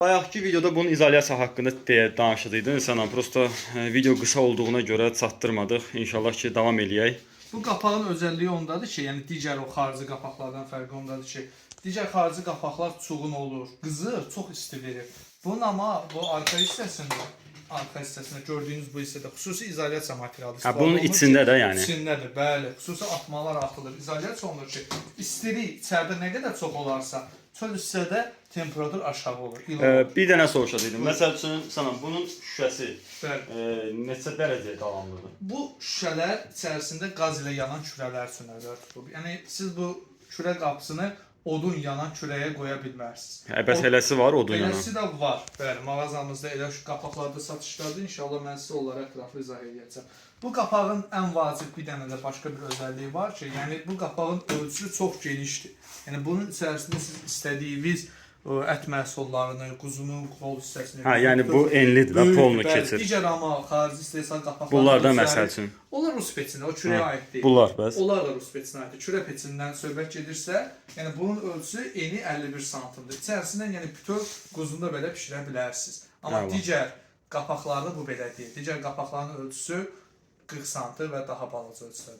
Bayaqki videoda bunun izolyasiya haqqında danışırdıq insana. Prosta video qısa olduğuna görə çatdırmadıq. İnşallah ki, davam eləyək. Bu qapağın özəlliyi ondadır ki, yəni digər o xarici qapaqlardan fərqi ondadır ki, digər xarici qapaqlar çuğun olur, qızır, çox isti verir. Bunun amma bu arxa hissəsində gördüyünüz bu hissədə xüsusi izolyasiya materialı istifadə bunun içində də yəni. İçindədir, bəli. Xüsusi atmalar atılır. İzolyasiya olunur ki, istilik içəridə nə qədər çox olarsa, çöl hissədə temperatur aşağı olur. Bir dənə soruşacaqdım. Məsəl üçün sana bunun şüşəsi neçə dərəcə qalanlıdır? Bu şüşələr içərisində qaz ilə yanan kürələr sünərlər tutulub. Yəni siz bu kürə qapısını odun yanan kürəyə qoya bilmərsiniz. Bəs eləsi var odun yanan? Eləsi də var. Bəli, mağazamızda elə şu qapaqlarda satışdadır. İnşallah mən sizə onları ətraflı izah edəcəm. Bu qapağın ən vacib bir dənə də başqa bir özəlliyi var ki, yəni bu qapağın ölçüsü çox genişdir. Yəni bunun içərisində siz istədiyiniz ət məhsullarını, quzunun qol hissəsini... Yəni bu enlidir və polnu keçir. Digər amma xarici istehsal qapaqlar... Bunlar da məsəl üçün. Onlar Rus peçində, o kürəyə aid deyil. Bunlar bəs? Onlar da Rus peçinə aiddir. Kürə peçindən söhbət gedirsə, yəni bunun ölçüsü eni 51 santimdir. İçərisindən yəni bütöv quzunu da belə pişirə bilərsiniz. Amma digər qapaqlarda bu belə deyil. Digər qapaqların ölçüsü 40 santim və daha balaca ölçüdədir.